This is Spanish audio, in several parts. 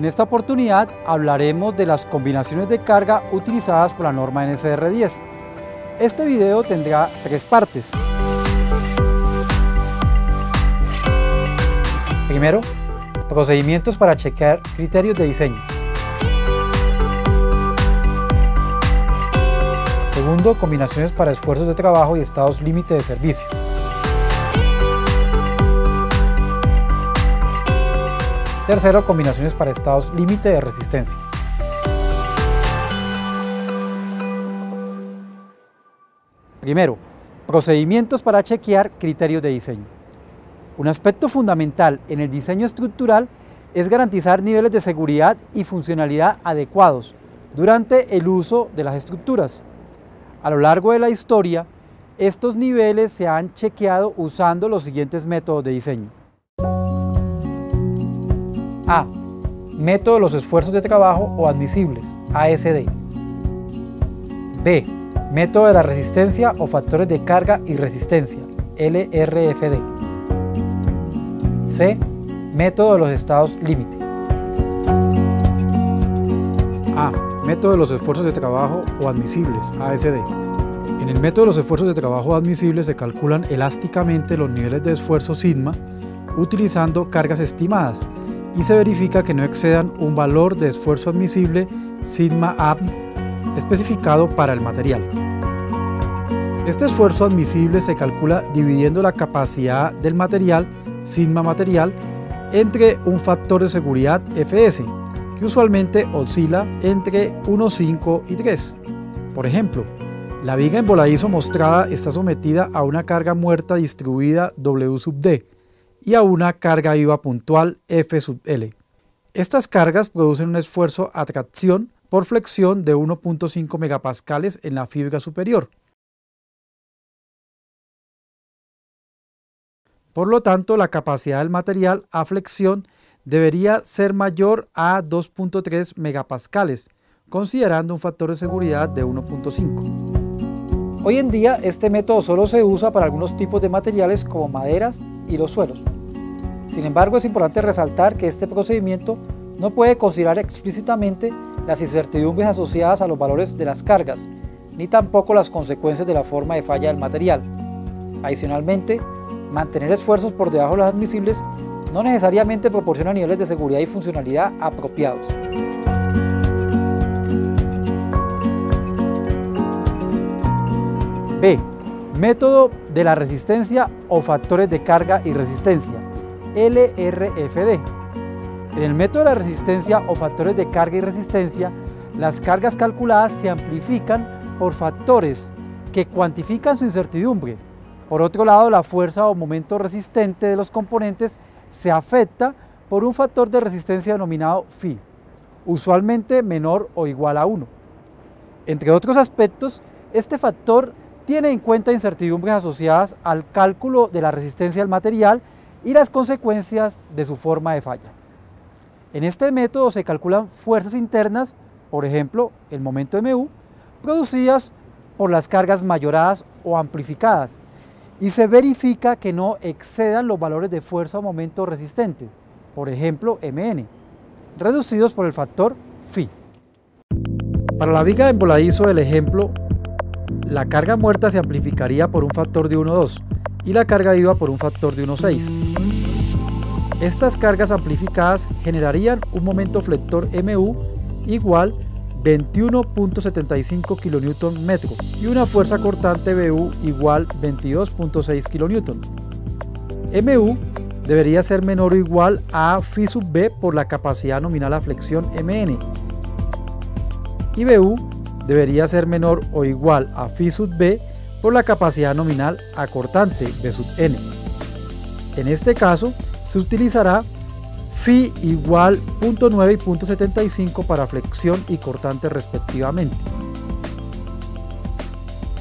En esta oportunidad hablaremos de las combinaciones de carga utilizadas por la norma NCR 10. Este video tendrá 3 partes. Primero, procedimientos para chequear criterios de diseño. Segundo, combinaciones para esfuerzos de trabajo y estados límite de servicio. Tercero, combinaciones para estados límite de resistencia. Primero, procedimientos para chequear criterios de diseño. Un aspecto fundamental en el diseño estructural es garantizar niveles de seguridad y funcionalidad adecuados durante el uso de las estructuras. A lo largo de la historia, estos niveles se han chequeado usando los siguientes métodos de diseño. A. Método de los esfuerzos de trabajo o admisibles, ASD. B. Método de la resistencia o factores de carga y resistencia, LRFD. C. Método de los estados límite. A. Método de los esfuerzos de trabajo o admisibles, ASD. En el método de los esfuerzos de trabajo admisibles se calculan elásticamente los niveles de esfuerzo sigma utilizando cargas estimadas y se verifica que no excedan un valor de esfuerzo admisible sigma ab especificado para el material. Este esfuerzo admisible se calcula dividiendo la capacidad del material sigma material entre un factor de seguridad Fs, que usualmente oscila entre 1,5 y 3. Por ejemplo, la viga en voladizo mostrada está sometida a una carga muerta distribuida W sub D y a una carga viva puntual F sub L. Estas cargas producen un esfuerzo a tracción por flexión de 1.5 megapascales en la fibra superior. Por lo tanto, la capacidad del material a flexión debería ser mayor a 2.3 megapascales, considerando un factor de seguridad de 1.5. Hoy en día, este método solo se usa para algunos tipos de materiales como maderas y los suelos. Sin embargo, es importante resaltar que este procedimiento no puede considerar explícitamente las incertidumbres asociadas a los valores de las cargas, ni tampoco las consecuencias de la forma de falla del material. Adicionalmente, mantener esfuerzos por debajo de los admisibles no necesariamente proporciona niveles de seguridad y funcionalidad apropiados. B. Método de la resistencia o factores de carga y resistencia, LRFD. En el método de la resistencia o factores de carga y resistencia, las cargas calculadas se amplifican por factores que cuantifican su incertidumbre. Por otro lado, la fuerza o momento resistente de los componentes se afecta por un factor de resistencia denominado Φ, usualmente menor o igual a 1. Entre otros aspectos, este factor tiene en cuenta incertidumbres asociadas al cálculo de la resistencia del material y las consecuencias de su forma de falla. En este método se calculan fuerzas internas, por ejemplo, el momento MU, producidas por las cargas mayoradas o amplificadas, y se verifica que no excedan los valores de fuerza o momento resistente, por ejemplo Mn, reducidos por el factor Φ. Para la viga en voladizo del ejemplo, la carga muerta se amplificaría por un factor de 1,2 y la carga viva por un factor de 1,6. Estas cargas amplificadas generarían un momento flector MU igual 21.75 kN y una fuerza cortante BU igual 22.6 kN. MU debería ser menor o igual a Φ sub B por la capacidad nominal a flexión Mn y BU debería ser menor o igual a Φ sub B por la capacidad nominal a cortante B sub N. En este caso se utilizará Φ igual 0.9 y 0.75 para flexión y cortante respectivamente.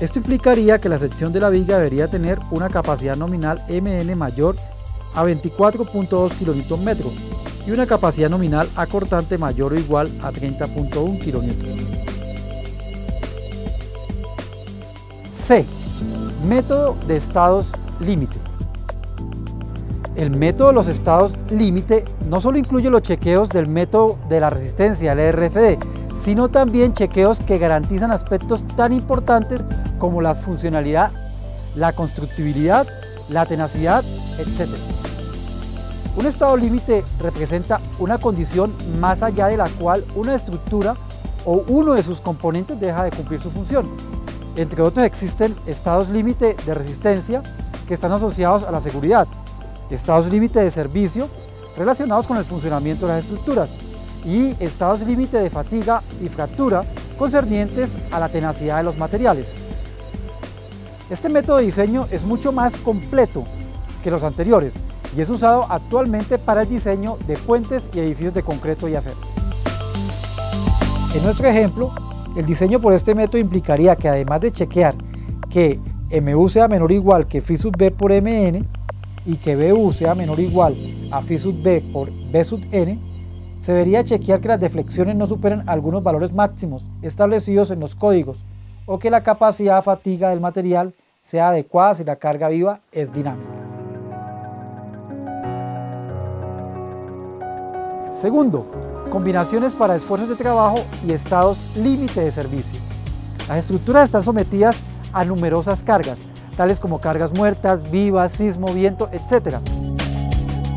Esto implicaría que la sección de la viga debería tener una capacidad nominal Mn mayor a 24.2 kN y una capacidad nominal a cortante mayor o igual a 30.1 kN. C. Método de estados límite. El método de los estados límite no solo incluye los chequeos del método de la resistencia, el RFD, sino también chequeos que garantizan aspectos tan importantes como la funcionalidad, la constructibilidad, la tenacidad, etc. Un estado límite representa una condición más allá de la cual una estructura o uno de sus componentes deja de cumplir su función. Entre otros existen estados límite de resistencia que están asociados a la seguridad, estados límite de servicio relacionados con el funcionamiento de las estructuras y estados límite de fatiga y fractura concernientes a la tenacidad de los materiales. Este método de diseño es mucho más completo que los anteriores y es usado actualmente para el diseño de puentes y edificios de concreto y acero. En nuestro ejemplo, el diseño por este método implicaría que además de chequear que MU sea menor o igual que Φ sub B por MN y que BU sea menor o igual a Φ sub B por B sub N, se debería chequear que las deflexiones no superen algunos valores máximos establecidos en los códigos o que la capacidad de fatiga del material sea adecuada si la carga viva es dinámica. Segundo, combinaciones para esfuerzos de trabajo y estados límite de servicio. Las estructuras están sometidas a numerosas cargas, tales como cargas muertas, vivas, sismo, viento, etc.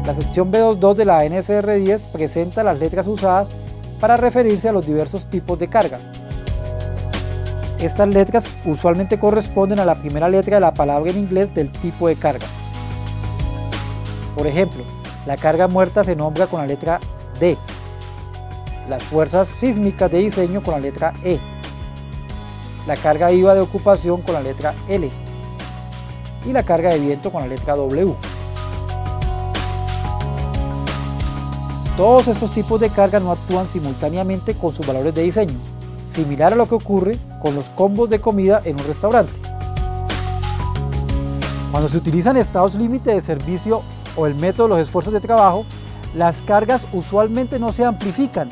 La sección B22 de la NSR 10 presenta las letras usadas para referirse a los diversos tipos de carga. Estas letras usualmente corresponden a la primera letra de la palabra en inglés del tipo de carga. Por ejemplo, la carga muerta se nombra con la letra D, las fuerzas sísmicas de diseño con la letra E, la carga viva de ocupación con la letra L y la carga de viento con la letra W. Todos estos tipos de carga no actúan simultáneamente con sus valores de diseño, similar a lo que ocurre con los combos de comida en un restaurante. Cuando se utilizan estados límite de servicio o el método de los esfuerzos de trabajo, las cargas usualmente no se amplifican.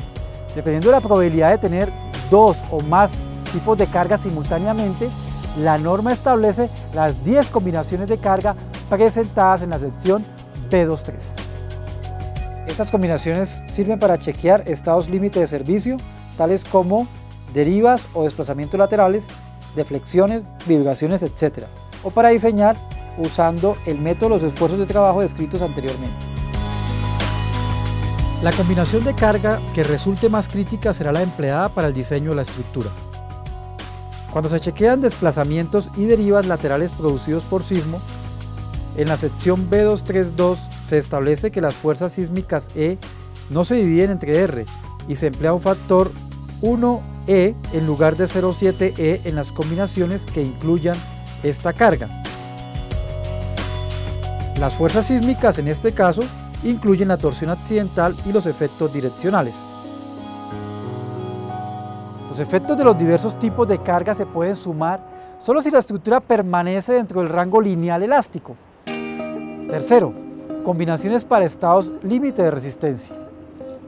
Dependiendo de la probabilidad de tener dos o más tipos de carga simultáneamente, la norma establece las 10 combinaciones de carga presentadas en la sección B23. Estas combinaciones sirven para chequear estados límite de servicio, tales como derivas o desplazamientos laterales, deflexiones, vibraciones, etc. o para diseñar usando el método de los esfuerzos de trabajo descritos anteriormente. La combinación de carga que resulte más crítica será la empleada para el diseño de la estructura. Cuando se chequean desplazamientos y derivas laterales producidos por sismo, en la sección B232 se establece que las fuerzas sísmicas E no se dividen entre R y se emplea un factor 1E en lugar de 0,7E en las combinaciones que incluyan esta carga. Las fuerzas sísmicas en este caso incluyen la torsión accidental y los efectos direccionales. Los efectos de los diversos tipos de carga se pueden sumar solo si la estructura permanece dentro del rango lineal elástico. Tercero, combinaciones para estados límite de resistencia.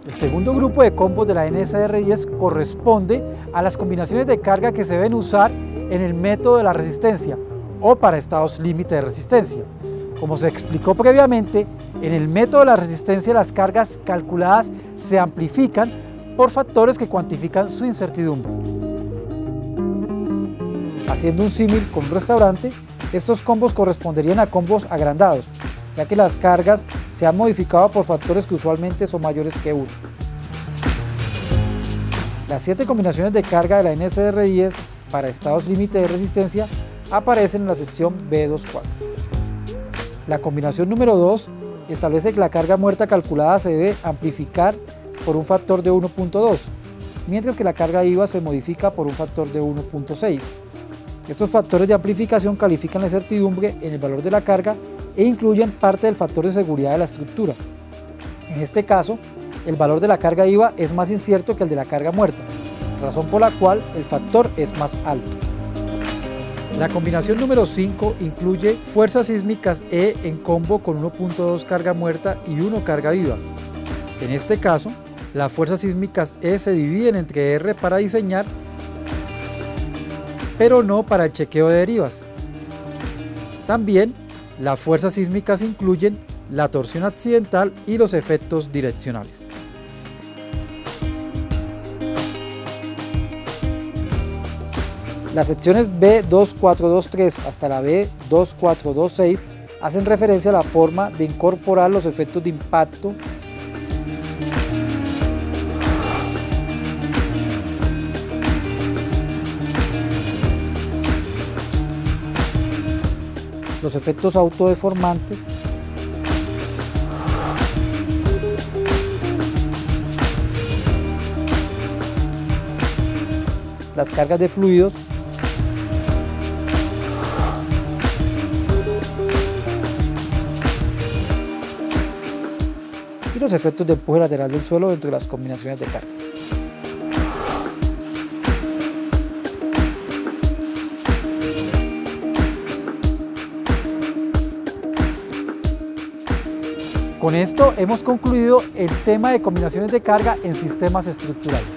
El segundo grupo de combos de la NSR 10 corresponde a las combinaciones de carga que se deben usar en el método de la resistencia o para estados límite de resistencia. Como se explicó previamente, en el método de la resistencia las cargas calculadas se amplifican por factores que cuantifican su incertidumbre. Haciendo un símil con un restaurante, estos combos corresponderían a combos agrandados, ya que las cargas se han modificado por factores que usualmente son mayores que 1. Las 7 combinaciones de carga de la NSR 10 para estados límite de resistencia aparecen en la sección B24. La combinación número 2 establece que la carga muerta calculada se debe amplificar por un factor de 1.2, mientras que la carga viva se modifica por un factor de 1.6. Estos factores de amplificación califican la incertidumbre en el valor de la carga e incluyen parte del factor de seguridad de la estructura. En este caso, el valor de la carga viva es más incierto que el de la carga muerta, razón por la cual el factor es más alto. La combinación número 5 incluye fuerzas sísmicas E en combo con 1.2 carga muerta y 1 carga viva. En este caso, las fuerzas sísmicas E se dividen entre R para diseñar, pero no para el chequeo de derivas. También, las fuerzas sísmicas incluyen la torsión accidental y los efectos direccionales. Las secciones B2423 hasta la B2426 hacen referencia a la forma de incorporar los efectos de impacto, los efectos autodeformantes, las cargas de fluidos, y los efectos de empuje lateral del suelo dentro de las combinaciones de carga. Con esto hemos concluido el tema de combinaciones de carga en sistemas estructurales.